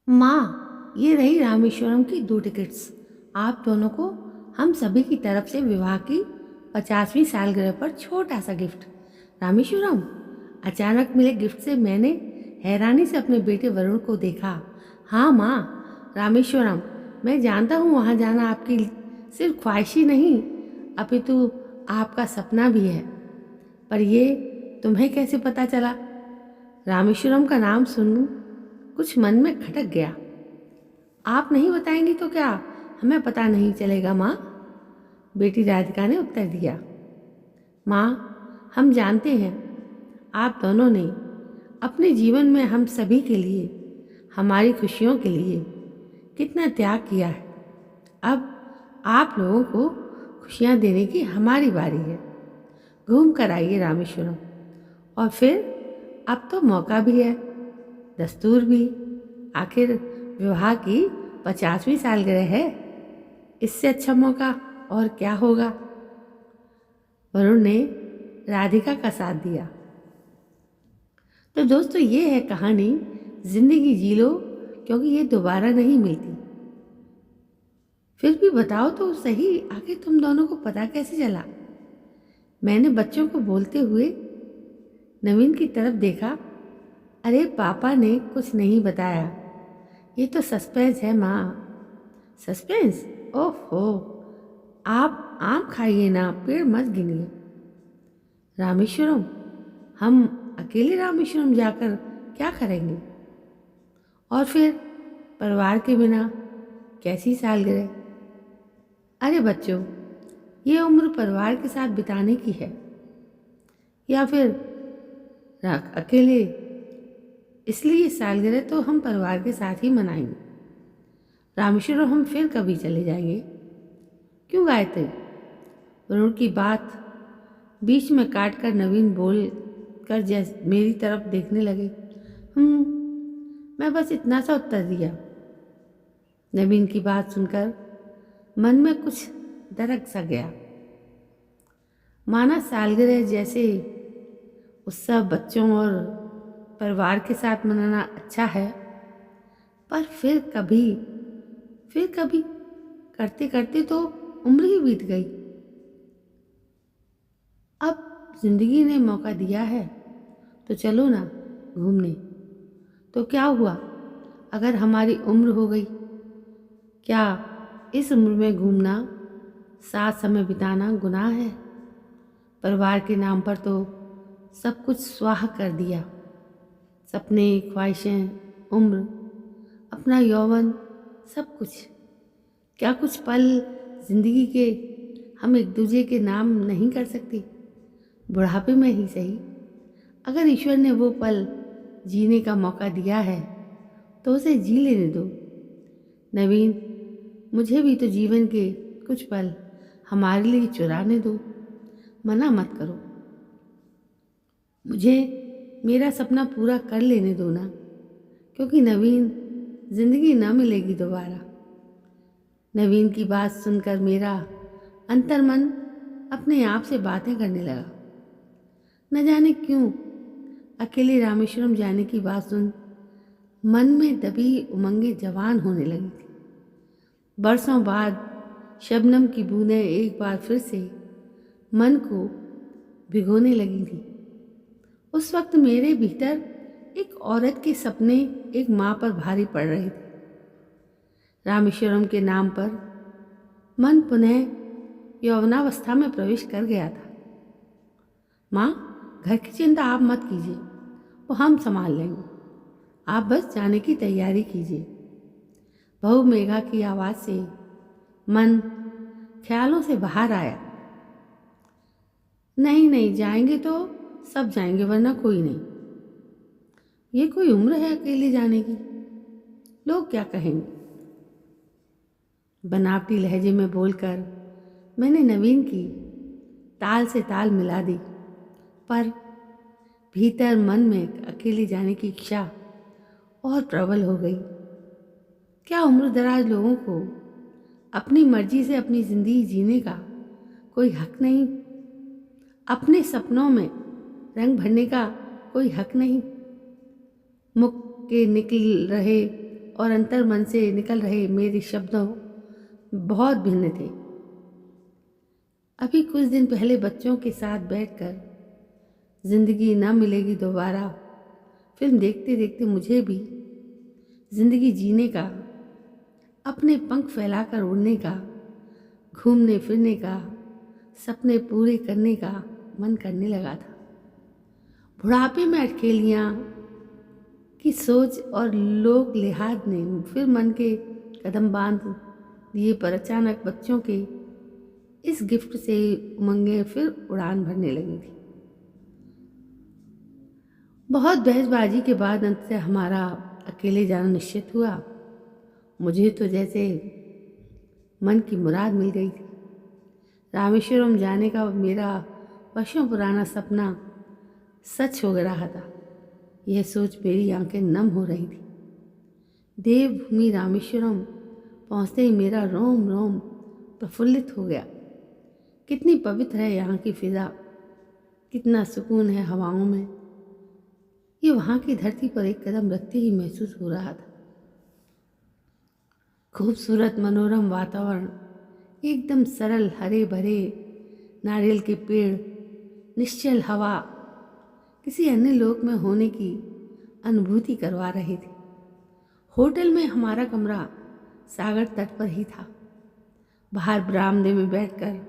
माँ, ये रही रामेश्वरम की 2 टिकट्स। आप दोनों को हम सभी की तरफ से विवाह की 50वीं सालगिरह पर छोटा सा गिफ्ट। रामेश्वरम, अचानक मिले गिफ्ट से मैंने हैरानी से अपने बेटे वरुण को देखा। हाँ माँ, रामेश्वरम, मैं जानता हूँ वहाँ जाना आपकी सिर्फ ख्वाहिश ही नहीं, अपितु आपका सपना भी है। पर ये तुम्हें कैसे पता चला? रामेश्वरम का नाम सुन कुछ मन में खटक गया। आप नहीं बताएंगी तो क्या हमें पता नहीं चलेगा माँ? बेटी राधिका ने उत्तर दिया। माँ, हम जानते हैं आप दोनों ने अपने जीवन में हम सभी के लिए, हमारी खुशियों के लिए कितना त्याग किया है। अब आप लोगों को खुशियाँ देने की हमारी बारी है। घूम कर आइए रामेश्वरम। और फिर अब तो मौका भी है, दस्तूर भी। आखिर विवाह की 50वीं सालगिरह है, इससे अच्छा मौका और क्या होगा? वरुण ने राधिका का साथ दिया। तो दोस्तों, ये है कहानी जिंदगी जी लो, क्योंकि ये दोबारा नहीं मिलती। फिर भी बताओ तो सही, आखिर तुम दोनों को पता कैसे चला? मैंने बच्चों को बोलते हुए नवीन की तरफ देखा। अरे पापा ने कुछ नहीं बताया, ये तो सस्पेंस है माँ। सस्पेंस? ओहो, आप आम खाइए ना, पेड़ मत गिनिए। रामेश्वरम, हम अकेले रामेश्वरम जाकर क्या करेंगे? और फिर परिवार के बिना कैसी सालगिरह? अरे बच्चों, ये उम्र परिवार के साथ बिताने की है, या फिर अकेले? इसलिए सालगिरह तो हम परिवार के साथ ही मनाएंगे। रामेश्वरम हम फिर कभी चले जाएंगे। क्यों गायत्री? वरुण की बात बीच में काट कर नवीन बोल कर जैसे मेरी तरफ देखने लगे। मैं बस इतना सा उत्तर दिया। नवीन की बात सुनकर मन में कुछ दरक सा गया। माना सालगिरह जैसे उत्सव बच्चों और परिवार के साथ मनाना अच्छा है, पर फिर कभी करते करते तो उम्र ही बीत गई। अब जिंदगी ने मौका दिया है तो चलो ना घूमने। तो क्या हुआ अगर हमारी उम्र हो गई? क्या इस उम्र में घूमना, साथ समय बिताना गुनाह है? परिवार के नाम पर तो सब कुछ स्वाह कर दिया। सपने, ख्वाहिशें, उम्र, अपना यौवन, सब कुछ। क्या कुछ पल जिंदगी के हम एक दूसरे के नाम नहीं कर सकते? बुढ़ापे में ही सही। अगर ईश्वर ने वो पल जीने का मौका दिया है तो उसे जी लेने दो। नवीन, मुझे भी तो जीवन के कुछ पल हमारे लिए चुराने दो। मना मत करो, मुझे मेरा सपना पूरा कर लेने दो ना, क्योंकि नवीन, जिंदगी न मिलेगी दोबारा। नवीन की बात सुनकर मेरा अंतर्मन अपने आप से बातें करने लगा। न जाने क्यों अकेले रामेश्वरम जाने की बात सुन मन में दबी उमंगें जवान होने लगी थी। बरसों बाद शबनम की बूंदें एक बार फिर से मन को भिगोने लगी थी। उस वक्त मेरे भीतर एक औरत के सपने एक माँ पर भारी पड़ रहे थे। रामेश्वरम के नाम पर मन पुनः यौवनावस्था में प्रवेश कर गया था। माँ, घर की चिंता आप मत कीजिए, वो हम संभाल लेंगे। आप बस जाने की तैयारी कीजिए। बहू मेघा की आवाज़ से मन ख्यालों से बाहर आया। नहीं नहीं, जाएंगे तो सब जाएंगे, वरना कोई नहीं। ये कोई उम्र है अकेले जाने की? लोग क्या कहेंगे? बनावटी लहजे में बोलकर मैंने नवीन की ताल से ताल मिला दी, पर भीतर मन में अकेले जाने की इच्छा और प्रबल हो गई। क्या उम्र दराज लोगों को अपनी मर्जी से अपनी जिंदगी जीने का कोई हक नहीं? अपने सपनों में रंग भरने का कोई हक नहीं? मुख के निकल रहे और अंतर मन से निकल रहे मेरे शब्दों बहुत भिन्न थे। अभी कुछ दिन पहले बच्चों के साथ बैठकर जिंदगी न मिलेगी दोबारा फिल्म देखते देखते मुझे भी जिंदगी जीने का, अपने पंख फैलाकर उड़ने का, घूमने फिरने का, सपने पूरे करने का मन करने लगा था। बुढ़ापे में अटखेलियाँ की सोच और लोक लिहाज ने फिर मन के कदम बांध दिए, पर अचानक बच्चों के इस गिफ्ट से उमंगें फिर उड़ान भरने लगी थी। बहुत बहसबाजी के बाद अंततः हमारा अकेले जाना निश्चित हुआ। मुझे तो जैसे मन की मुराद मिल गई थी। रामेश्वरम जाने का मेरा वर्षों पुराना सपना सच हो रहा था। यह सोच मेरी आंखें नम हो रही थी। देवभूमि रामेश्वरम पहुँचते ही मेरा रोम रोम प्रफुल्लित हो गया। कितनी पवित्र है यहाँ की फिजा, कितना सुकून है हवाओं में। ये वहाँ की धरती पर एक कदम रखते ही महसूस हो रहा था। खूबसूरत मनोरम वातावरण, एकदम सरल हरे भरे नारियल के पेड़, निश्चल हवा किसी अन्य लोक में होने की अनुभूति करवा रहे थे। होटल में हमारा कमरा सागर तट पर ही था। बाहर बरामदे में बैठकर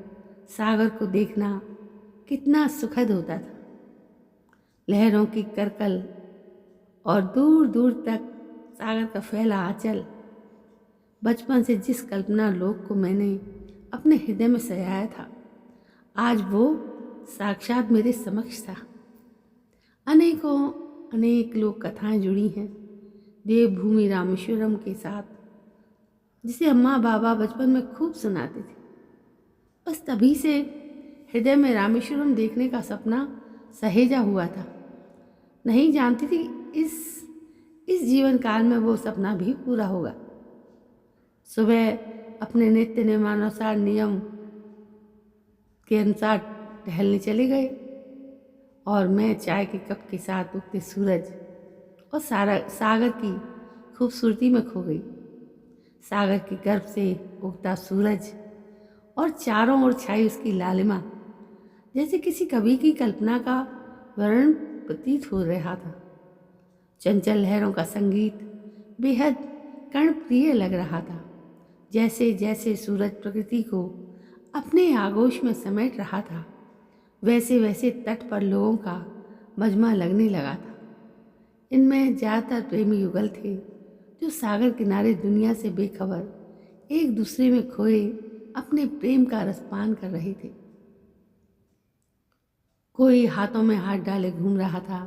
सागर को देखना कितना सुखद होता था। लहरों की करकल और दूर दूर तक सागर का फैला आंचल, बचपन से जिस कल्पना लोक को मैंने अपने हृदय में सजाया था, आज वो साक्षात मेरे समक्ष था। अनेक लोक कथाएं जुड़ी हैं देवभूमि रामेश्वरम के साथ, जिसे अम्मा बाबा बचपन में खूब सुनाते थे। बस तभी से हृदय में रामेश्वरम देखने का सपना सहेजा हुआ था। नहीं जानती थी इस जीवन काल में वो सपना भी पूरा होगा। सुबह अपने नित्य नियमानुसार नियम के अनुसार टहलने चले गए और मैं चाय के कप के साथ उगते सूरज और सागर की खूबसूरती में खो गई। सागर के गर्भ से उगता सूरज और चारों ओर छाई उसकी लालिमा जैसे किसी कवि की कल्पना का वर्णन प्रतीत हो रहा था। चंचल लहरों का संगीत बेहद कर्णप्रिय लग रहा था। जैसे जैसे सूरज प्रकृति को अपने आगोश में समेट रहा था, वैसे वैसे तट पर लोगों का मजमा लगने लगा था। इनमें ज़्यादातर प्रेमी युगल थे जो सागर किनारे दुनिया से बेखबर एक दूसरे में खोए अपने प्रेम का रसपान कर रहे थे। कोई हाथों में हाथ डाले घूम रहा था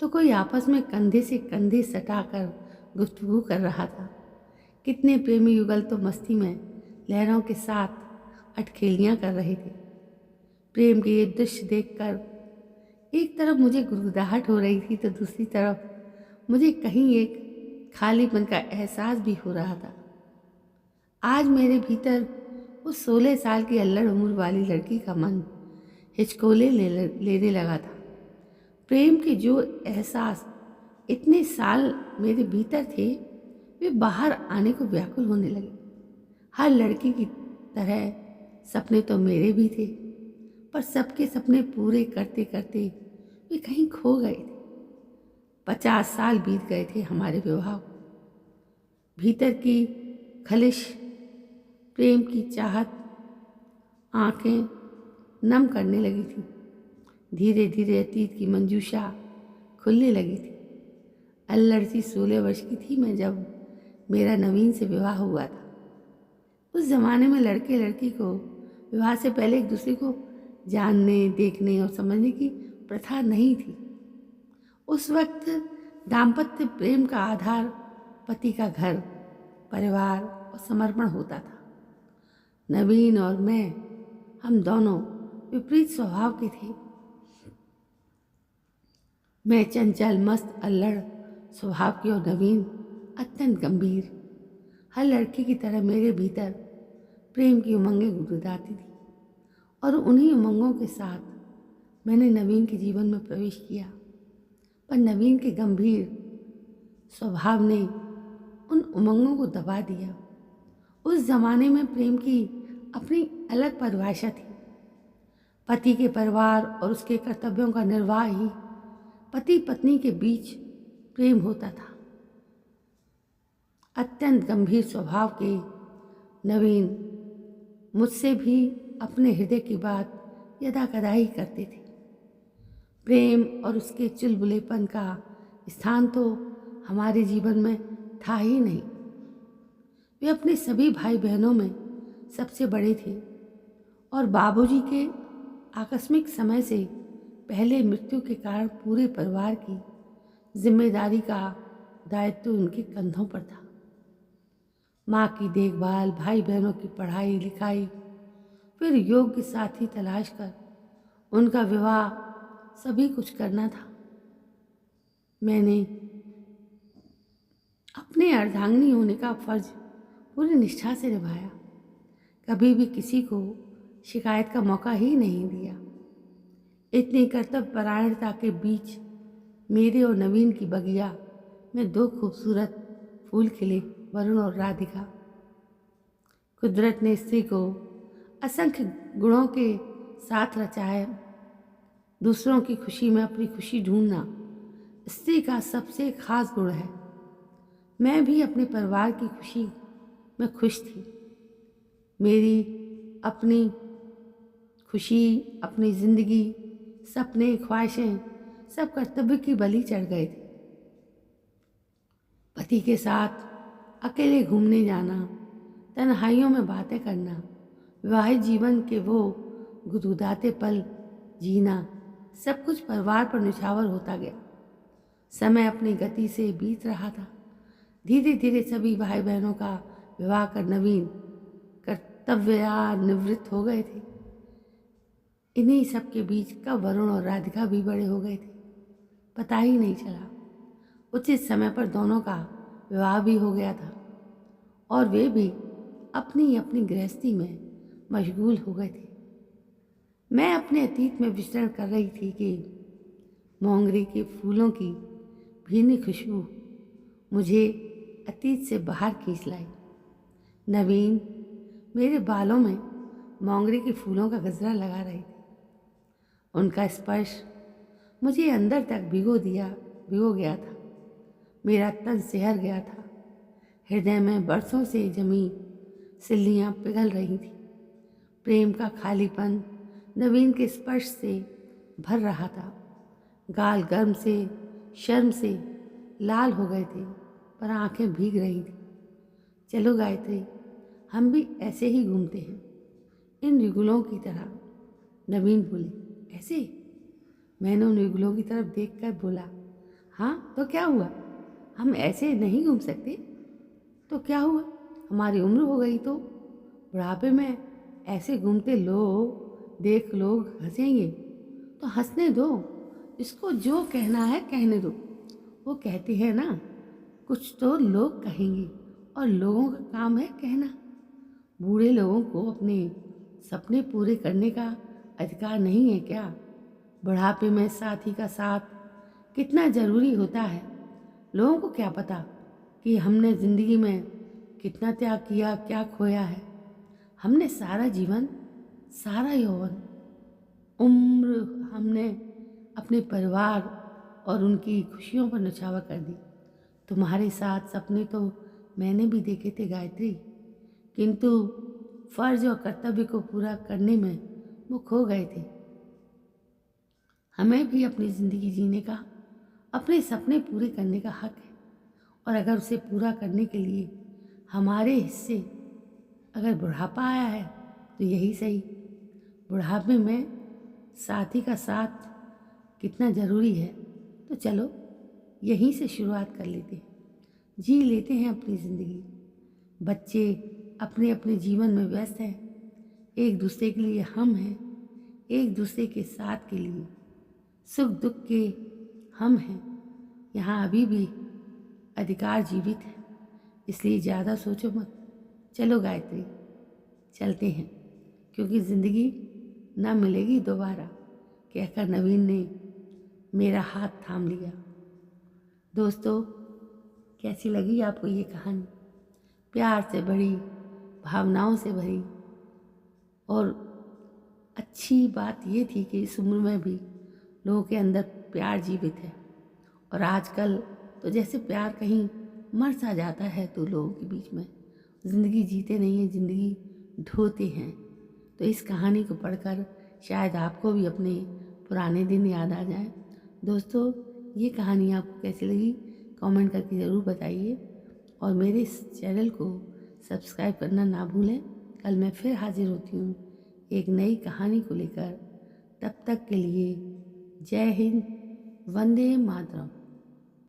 तो कोई आपस में कंधे से कंधे सटाकर गुफ्तगू कर रहा था। कितने प्रेमी युगल तो मस्ती में लहरों के साथ अटखेलियाँ कर रहे थे। प्रेम के ये दृश्य देखकर एक तरफ मुझे गुदगुदाहट हो रही थी तो दूसरी तरफ मुझे कहीं एक खालीपन का एहसास भी हो रहा था। आज मेरे भीतर उस 16 साल की अल्लड़ उम्र वाली लड़की का मन हिचकोले लेने लगा था। प्रेम के जो एहसास इतने साल मेरे भीतर थे, वे बाहर आने को व्याकुल होने लगे। हर लड़की की तरह सपने तो मेरे भी थे, पर सबके सपने पूरे करते करते वे कहीं खो गए थे। 50 साल बीत गए थे हमारे विवाह को। भीतर की खलिश प्रेम की चाहत आंखें नम करने लगी थी। धीरे धीरे अतीत की मंजूषा खुलने लगी थी। अल्लड़ सी 16 वर्ष की थी मैं जब मेरा नवीन से विवाह हुआ था। उस ज़माने में लड़के लड़की को विवाह से पहले एक दूसरे को जानने, देखने और समझने की प्रथा नहीं थी। उस वक्त दाम्पत्य प्रेम का आधार पति का घर, परिवार और समर्पण होता था। नवीन और मैं, हम दोनों विपरीत स्वभाव के थे। मैं चंचल, मस्त, अल्लड़ स्वभाव की और नवीन अत्यंत गंभीर। हर लड़की की तरह मेरे भीतर प्रेम की उमंगें गुदगुदाती थी और उन्हीं उमंगों के साथ मैंने नवीन के जीवन में प्रवेश किया। पर नवीन के गंभीर स्वभाव ने उन उमंगों को दबा दिया। उस जमाने में प्रेम की अपनी अलग परिभाषा थी। पति के परिवार और उसके कर्तव्यों का निर्वाह ही पति पत्नी के बीच प्रेम होता था। अत्यंत गंभीर स्वभाव के नवीन मुझसे भी अपने हृदय की बात यदा कदा ही करते थे। प्रेम और उसके चुलबुलेपन का स्थान तो हमारे जीवन में था ही नहीं। वे अपने सभी भाई बहनों में सबसे बड़े थे और बाबूजी के आकस्मिक समय से पहले मृत्यु के कारण पूरे परिवार की जिम्मेदारी का दायित्व उनके कंधों पर था। माँ की देखभाल, भाई बहनों की पढ़ाई लिखाई, फिर योग्य साथी तलाश कर उनका विवाह, सभी कुछ करना था। मैंने अपने अर्धांगिनी होने का फर्ज पूरी निष्ठा से निभाया। कभी भी किसी को शिकायत का मौका ही नहीं दिया। इतनी कर्तव्य परायणता के बीच मेरे और नवीन की बगिया में दो खूबसूरत फूल खिले, वरुण और राधिका। कुदरत ने स्त्री को असंख्य गुणों के साथ रचा है। दूसरों की खुशी में अपनी खुशी ढूंढना स्त्री का सबसे खास गुण है। मैं भी अपने परिवार की खुशी में खुश थी। मेरी अपनी खुशी, अपनी जिंदगी, सपने, ख्वाहिशें सब कर्तव्य की बलि चढ़ गए थे। पति के साथ अकेले घूमने जाना, तन्हाइयों में बातें करना, विवाहित जीवन के वो गुदगुदाते पल जीना, सब कुछ परिवार पर निछावर होता गया। समय अपनी गति से बीत रहा था। धीरे धीरे सभी भाई बहनों का विवाह कर नवीन कर्तव्यानिवृत्त हो गए थे। इन्हीं सब के बीच कब वरुण और राधिका भी बड़े हो गए थे, पता ही नहीं चला। उचित समय पर दोनों का विवाह भी हो गया था और वे भी अपनी अपनी गृहस्थी में मशगूल हो गए थे। मैं अपने अतीत में विचरण कर रही थी कि मोंगरे के फूलों की भीनी खुशबू मुझे अतीत से बाहर खींच लाई। नवीन मेरे बालों में मोंगरे के फूलों का गजरा लगा रहे थे। उनका स्पर्श मुझे अंदर तक भिगो गया था। मेरा तन सिहर गया था। हृदय में बरसों से जमी सिल्लियाँ पिघल रही थी। प्रेम का खालीपन नवीन के स्पर्श से भर रहा था। गाल गर्म से, शर्म से लाल हो गए थे, पर आंखें भीग रही थी। चलो गायत्री, हम भी ऐसे ही घूमते हैं, इन युगलों की तरह। नवीन बोले, ऐसे? मैंने उन युगलों की तरफ देखकर बोला, हाँ तो क्या हुआ, हम ऐसे नहीं घूम सकते? तो क्या हुआ, हमारी उम्र हो गई तो बुढ़ापे में ऐसे घूमते देख लोग हंसेंगे तो हंसने दो। इसको जो कहना है कहने दो। वो कहते हैं ना, कुछ तो लोग कहेंगे और लोगों का काम है कहना। बूढ़े लोगों को अपने सपने पूरे करने का अधिकार नहीं है क्या? बुढ़ापे में साथी का साथ कितना ज़रूरी होता है। लोगों को क्या पता कि हमने ज़िंदगी में कितना त्याग किया, क्या खोया है। हमने सारा जीवन, सारा यौवन, उम्र हमने अपने परिवार और उनकी खुशियों पर न्यौछावर कर दी। तुम्हारे साथ सपने तो मैंने भी देखे थे गायत्री, किंतु फर्ज और कर्तव्य को पूरा करने में वो खो गए थे। हमें भी अपनी ज़िंदगी जीने का, अपने सपने पूरे करने का हक है, और अगर उसे पूरा करने के लिए हमारे हिस्से अगर बुढ़ापा आया है तो यही सही। बुढ़ापे में साथी का साथ कितना ज़रूरी है, तो चलो यहीं से शुरुआत कर लेते हैं, जी लेते हैं अपनी ज़िंदगी। बच्चे अपने अपने जीवन में व्यस्त हैं, एक दूसरे के लिए हम हैं, एक दूसरे के साथ के लिए सुख दुख के हम हैं। यहाँ अभी भी अधिकार जीवित है, इसलिए ज़्यादा सोचो मत। चलो गायत्री, चलते हैं, क्योंकि ज़िंदगी ना मिलेगी दोबारा, कहकर नवीन ने मेरा हाथ थाम लिया। दोस्तों, कैसी लगी आपको ये कहानी? प्यार से भरी, भावनाओं से भरी। और अच्छी बात ये थी कि इस उम्र में भी लोगों के अंदर प्यार जीवित है। और आजकल तो जैसे प्यार कहीं मर सा जाता है, तो लोगों के बीच में ज़िंदगी जीते नहीं हैं, ज़िंदगी ढोते हैं। तो इस कहानी को पढ़कर शायद आपको भी अपने पुराने दिन याद आ जाए। दोस्तों, ये कहानी आपको कैसी लगी कमेंट करके ज़रूर बताइए, और मेरे इस चैनल को सब्सक्राइब करना ना भूलें। कल मैं फिर हाजिर होती हूँ एक नई कहानी को लेकर। तब तक के लिए जय हिंद, वंदे मातरम।